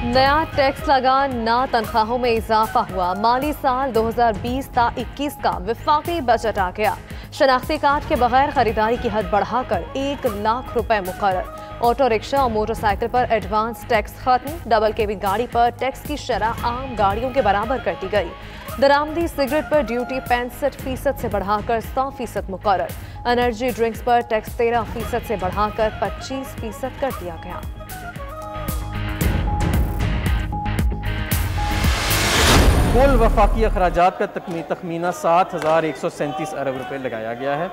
नया टैक्स लगा, ना तनख्वाहों में इजाफा हुआ। माली साल 2020-21 का विफाकी बजट आ गया। शनाख्ती कार्ड के बगैर खरीदारी की हद बढ़ाकर 1 लाख रुपए मुकर्रर। ऑटो रिक्शा और मोटरसाइकिल पर एडवांस टैक्स खत्म। डबल केबिन गाड़ी पर टैक्स की शरह आम गाड़ियों के बराबर कर दी गई। दरामदी सिगरेट पर ड्यूटी 65% से बढ़ाकर 100% मुकर्रर। एनर्जी ड्रिंक्स पर टैक्स 13% से बढ़ाकर 25% कर दिया गया। कुल वफाकी अखराजात का तखमीना 7,137 अरब रुपए लगाया गया है।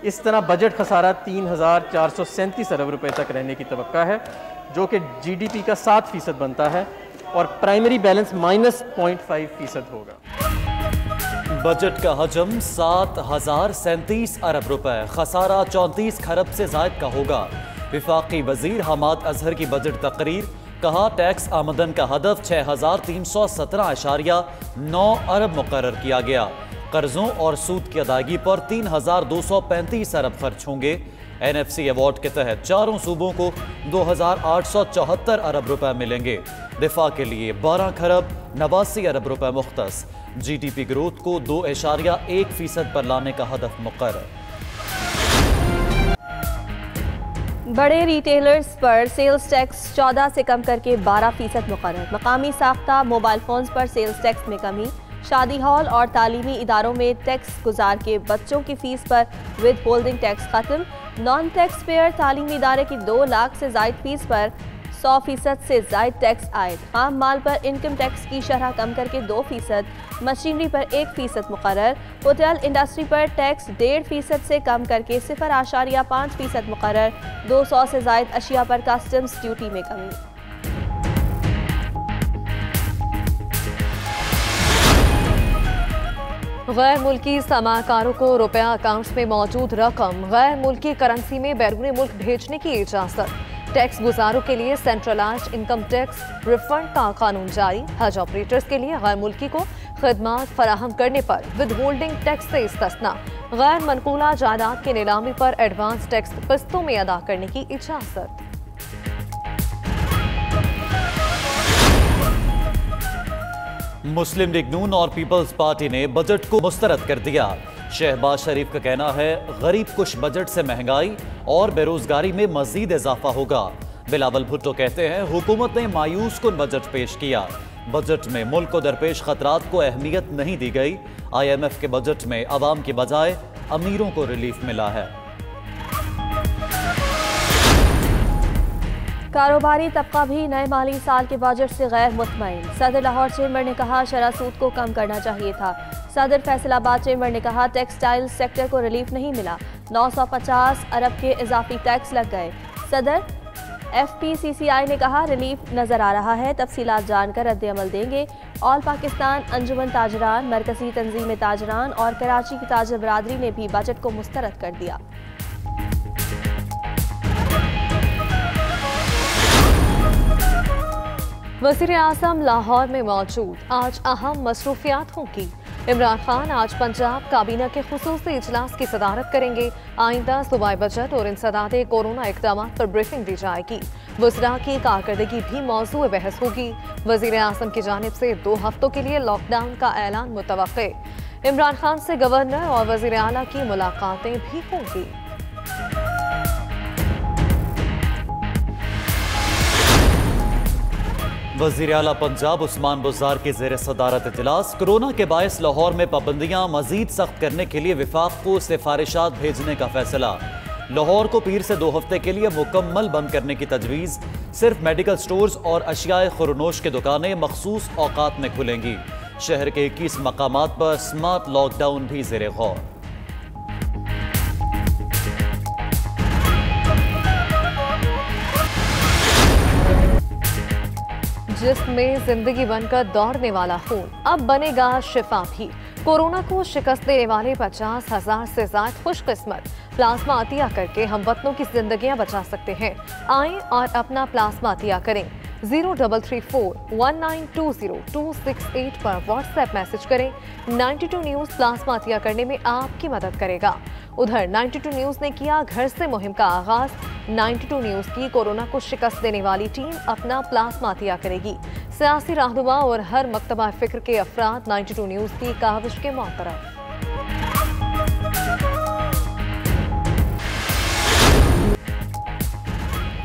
इस तरह बजट खसारा 3,437 अरब रुपए तक रहने की तवक्का है, जो कि GDP का 7% बनता है और प्राइमरी बैलेंस -0.5% होगा। बजट का हजम 7,037 अरब रुपए, खसारा 34 खरब से जायद का होगा। विफाकी वजीर हमाद अजहर की बजट तकरीर, कहा टैक्स आमदन का हदफ 6,317.9 अरब मुकर्रर किया गया। कर्जों और सूद की अदायगी पर 3,235 अरब खर्च होंगे। NFC अवार्ड के तहत चारों सूबों को 2,874 अरब रुपए मिलेंगे। दिफा के लिए 12 खरब 89 अरब रुपए मुख्तस। GDP ग्रोथ को 2.1% पर लाने का हदफ मुकर्रर। बड़े रिटेलर्स पर सेल्स टैक्स 14 से कम करके 12% मुकर्रर। मकामी साख्ता मोबाइल फोन्स पर सेल्स टैक्स में कमी। शादी हॉल और तालीमी इदारों में टैक्स गुजार के बच्चों की फीस पर विद होल्डिंग टैक्स खत्म। नॉन टैक्स पेयर तालीमी इदारे की 2 लाख से जायद फीस पर 100% से जायद टैक्स आयद। आम माल पर इनकम टैक्स की शरह कम करके 2%। मशीनरी पर 1% मुकर्रर। होटल इंडस्ट्री पर टैक्स 1.5% से कम करके 0.5% मुकर्रर। 200 से जायद अशिया पर कस्टम्स ड्यूटी में कमी। गैर मुल्की समाकारों को रुपया अकाउंट्स में मौजूद रकम गैर मुल्की करेंसी में बैरून मुल्क भेजने की इजाजत। टैक्स गुजारों के लिए सेंट्रलाइज्ड इनकम टैक्स रिफंड का कानून जारी। हज ऑपरेटर्स के लिए गैर मुल्की को खदमात फराहम करने पर विद होल्डिंग टैक्स से इस्तिस्ना। गैर मनकूला जायदाद की नीलामी पर एडवांस टैक्स किस्तों में अदा करने की इजाजत। मुस्लिम लीग नून और पीपल्स पार्टी ने बजट को मुस्तरद कर दिया। शहबाज शरीफ का कहना है गरीब कुश बजट से महंगाई और बेरोजगारी में मजीद इजाफा होगा। बिलावल भुट्टो कहते हैं हुकूमत ने मायूस कुन बजट पेश किया। बजट में मुल्क को दरपेश खतरात को अहमियत नहीं दी गई। IMF के बजट में अवाम की बजाय अमीरों को रिलीफ मिला है। कारोबारी तबका भी नए माली साल के बजट से गैर मुतमईन। सदर लाहौर चेंबर ने कहा शरह सूद को कम करना चाहिए था। सदर फैसलाबाद चेंबर ने कहा टेक्सटाइल सेक्टर को रिलीफ नहीं मिला। 950 अरब के इजाफी टैक्स लग गए। सदर FPCCI ने कहा रिलीफ नजर आ रहा है, तफसीलात जानकर रद्द अमल देंगे। ऑल पाकिस्तान अंजुमन ताजरान, मरकजी तंजीम ताजरान और कराची की ताजर बरादरी ने भी बजट को मुस्तरद कर दिया। वज़ीर आज़म लाहौर में मौजूद, आज अहम मसरूफियात होंगी। इमरान खान आज पंजाब काबीना के खुसूसी इजलास की सदारत करेंगे। आइंदा सूबाई बजट और इंसदादे कोरोना इक़दाम पर ब्रीफिंग दी जाएगी। वज़रा की कारकर्दगी भी मौजूद बहस होगी। वज़ीर आज़म की जानिब से 2 हफ्तों के लिए लॉकडाउन का ऐलान मुतवक्के। इमरान खान से गवर्नर और वज़ीर आला की मुलाकातें भी होंगी। वज़ीर आला पंजाब उस्मान बुज़दार के ज़ेर सदारत इजलास। कोरोना के बायस लाहौर में पाबंदियां मजीद सख्त करने के लिए विफाक को सिफारिशात भेजने का फैसला। लाहौर को पीर से 2 हफ्ते के लिए मुकम्मल बंद करने की तजवीज़। सिर्फ मेडिकल स्टोर्स और अशियाए खुरनोश की दुकानें मखसूस औकात में खुलेंगी। शहर के 21 मकामात पर स्मार्ट लॉकडाउन भी ज़ेर गौर। जिसमें जिंदगी बनकर दौड़ने वाला खून अब बनेगा शिफा भी। कोरोना को शिकस्त देने वाले 50,000 से ज्यादा खुशकिस्मत प्लाज्मा अतिया करके हम वतनों की जिंदगियां बचा सकते हैं। आएं और अपना प्लाज्मा अतिया करें। 03341920-268 पर व्हाट्सएप मैसेज करें। 92 न्यूज़ प्लाज्मा अतिया करने में आपकी मदद करेगा। उधर 92 न्यूज़ ने किया घर से मुहिम का आगाज। 92 न्यूज़ की कोरोना को शिकस्त देने वाली टीम अपना प्लाज्मा अतिया करेगी। सियासी रहनुमा और हर मकतबा फिक्र के अफराद 92 न्यूज़ की काविश के मुतरफ।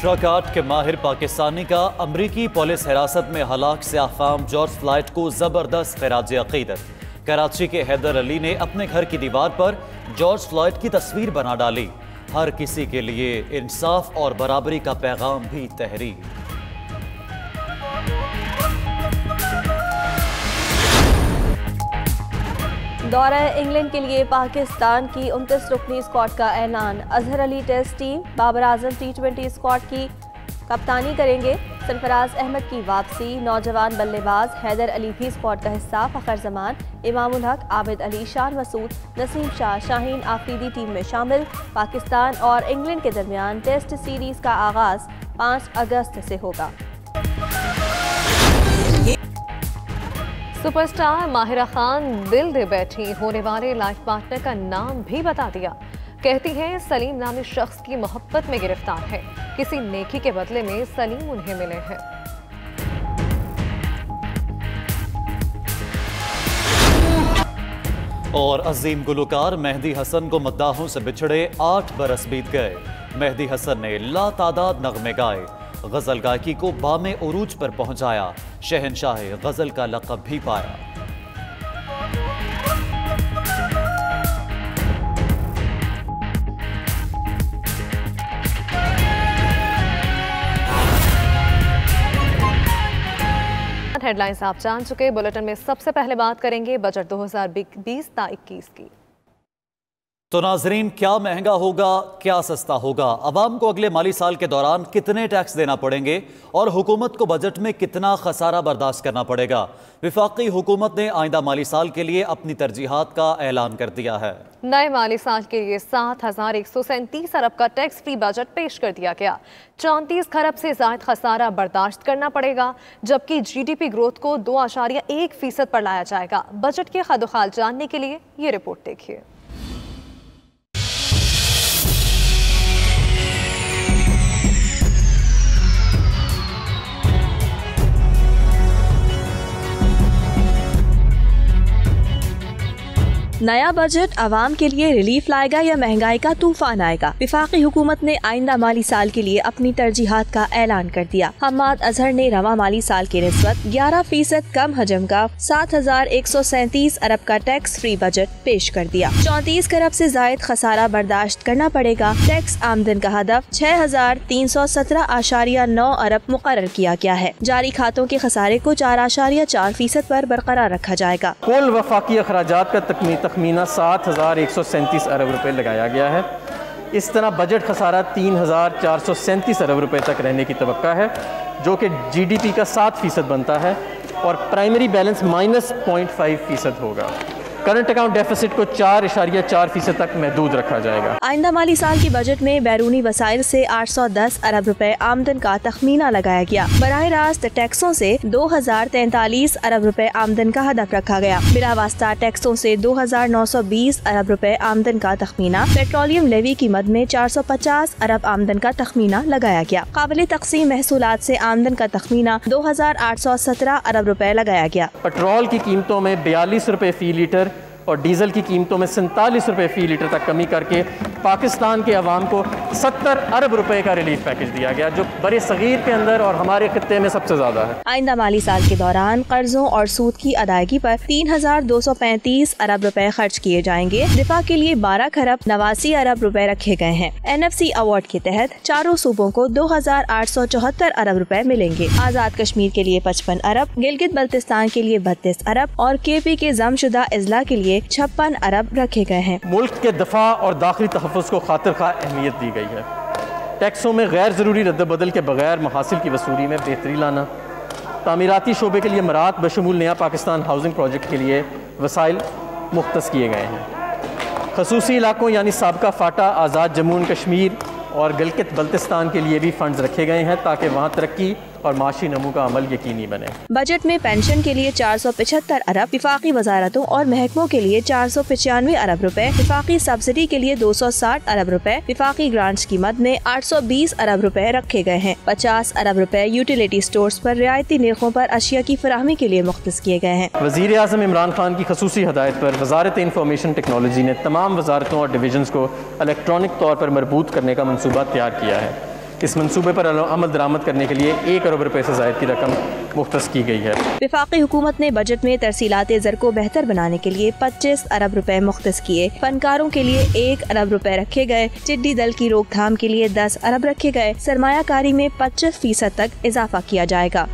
ट्रक आर्ट के माहिर पाकिस्तानी का अमरीकी पुलिस हिरासत में हलाक सियाहफाम जॉर्ज फ्लॉयड को जबरदस्त खिराज अकीदत। कराची के हैदर अली ने अपने घर की दीवार पर जॉर्ज फ्लॉयड की तस्वीर बना डाली। हर किसी के लिए इंसाफ और बराबरी का पैगाम भी तहरीर। दौरा इंग्लैंड के लिए पाकिस्तान की 29 रुकनी स्क्वाड का ऐलान। Azhar Ali test team, Babar Azam T20 squad की कप्तानी करेंगे। सरफराज अहमद की वापसी। नौजवान बल्लेबाज हैदर अली भी स्क्वाड का हिस्सा। फखर जमान, इमामुल हक, आबिद अली, शान मसूद, नसीम शाह, शाहीन आफरीदी टीम में शामिल। पाकिस्तान और इंग्लैंड के दरमियान टेस्ट सीरीज का आगाज 5 अगस्त से होगा। सुपरस्टार माहिरा खान दिल दे बैठी होने वाले लाइफ पार्टनर का नाम भी बता दिया। कहती हैं सलीम नामी शख्स की मोहब्बत में गिरफ्तार है। किसी नेकी के बदले में सलीम उन्हें मिले हैं। और अजीम गुलकार मेहदी हसन को मद्दाहों से बिछड़े 8 बरस बीत गए। मेहदी हसन ने लातादाद नगमे गाए, गजल गायकी को बामे उरूज पर पहुंचाया। शहनशाह गजल का लक़ब भी पाया। हेडलाइंस आप जान चुके। बुलेटिन में सबसे पहले बात करेंगे बजट 2020-21 की। तो नाजरीन, क्या महंगा होगा, क्या सस्ता होगा, अवाम को अगले माली साल के दौरान कितने टैक्स देना पड़ेंगे और हुकूमत को बजट में कितना खसारा बर्दाश्त करना पड़ेगा। वफाकी हुकूमत ने आइंदा माली साल के लिए अपनी तरजीहात का ऐलान कर दिया है। नए माली साल के लिए 7,137 अरब का टैक्स फ्री बजट पेश कर दिया गया। 34 खरब से ज्यादा खसारा बर्दाश्त करना पड़ेगा, जबकि GDP ग्रोथ को 2.1% पर लाया जाएगा। बजट के खदोखाल जानने के लिए ये रिपोर्ट देखिए। नया बजट आवाम के लिए रिलीफ लाएगा या महंगाई का तूफान आएगा। वफाकी हुकूमत ने आइंदा माली साल के लिए अपनी तरजीहात का ऐलान कर दिया। हम्माद अजहर ने रवा माली साल की निस्बत 11% कम हजम का 7,137 अरब का टैक्स फ्री बजट पेश कर दिया। 34 खरब से जायद खसारा बर्दाश्त करना पड़ेगा। टैक्स आमदन का हदफ 6,317.9 अरब मुकर्रर किया गया है। जारी खातों के खसारे को 4.4% पर बरकरार रखा जाएगा। कुल वफाकी अखराजात का तखमीना 7,137 अरब रुपए लगाया गया है। इस तरह बजट खसारा 3,437 अरब रुपए तक रहने की तवक्का है, जो कि GDP का 7% बनता है और प्राइमरी बैलेंस -0.5% होगा। करंट अकाउंट डेफिसिट को 4.4% तक महदूद रखा जाएगा। आइंदा माली साल की बजट में बैरूनी वसाइल से 810 अरब रुपए आमदन का तखमीना लगाया गया। बराह रास्त टैक्सों से 2,043 अरब रुपए आमदन का हदफ रखा गया। बिलावास्ता टैक्सों से 2,920 अरब रुपए आमदन का तखमीना। पेट्रोलियम लेवी की मद में 450 अरब आमदन का तखमीना लगाया गया। काबिल तकसीम महसूलात से आमदन का तखमीना 2,817 अरब रुपए लगाया गया। पेट्रोल की कीमतों में 42 रुपए फी लीटर और डीजल की कीमतों में 47 रुपए फी लीटर तक कमी करके पाकिस्तान के अवाम को 70 अरब रुपए का रिलीफ पैकेज दिया गया, जो बड़े सगीर के अंदर और हमारे खित्ते में सबसे ज्यादा है। आइंदा माली साल के दौरान कर्जों और सूद की अदायगी पर 3,235 अरब रुपए खर्च किए जाएंगे। दिफा के लिए 12 खरब 89 अरब रुपए रखे गए हैं। NFC अवार्ड के तहत चारों सूबों को 2,874 अरब रुपए मिलेंगे। आजाद कश्मीर के लिए 55 अरब, गिलगित बल्तिस्तान के लिए 32 अरब और KP के जमशुदा अजला के लिए 56 अरब रखे गए हैं। मुल्क के दफा और दाखिली तहफ़्फ़ुज़ को खातिर खा अहमियत दी गई है। टैक्सों में गैर ज़रूरी रद्द-बदल के बगैर महासिल की वसूली में बेहतरी लाना, तामीराती शोबे के लिए मरात बशमूल नया पाकिस्तान हाउसिंग प्रोजेक्ट के लिए वसाइल मुख्तस किए गए हैं। खसूसी इलाकों यानी साबका फाटा, आज़ाद जम्मू एंड कश्मीर और गिलगित बल्तिस्तान के लिए भी फ़ंड्स रखे गए हैं ताकि वहाँ तरक्की और माशी नमू का अमल यकीनी बने। बजट में पेंशन के लिए 475 अरब, विफाकी वजारतों और महकमों के लिए 495 अरब रुपए, विफाकी सब्सिडी के लिए 260 अरब रुपए, विफाकी ग्रांट्स की मद में 820 अरब रुपए रखे गए हैं। 50 अरब रुपए यूटिलिटी स्टोर्स पर रियायती निर्खों पर अशिया की फराहमी के लिए मुख्तस किए गए हैं। वज़ीर आज़म इमरान खान की खसूसी हदायत पर वजारत इंफॉर्मेशन टेक्नोलॉजी ने तमाम वजारतों और डिवीजन्स को इलेक्ट्रॉनिक तौर पर मरबूत करने का मनसूबा तैयार किया है। इस मंसूबे पर अमल दरामद करने के लिए 1 अरब रुपए से ज़ायद की रकम मुख्तस की गई है। विफाकी हुकूमत ने बजट में तरसीलात ज़र को बेहतर बनाने के लिए 25 अरब रुपए मुख्तस किए। फनकारों के लिए 1 अरब रुपए रखे गए। टिड्डी दल की रोकथाम के लिए 10 अरब रखे गए। सरमायाकारी में 25% तक इजाफा किया जाएगा।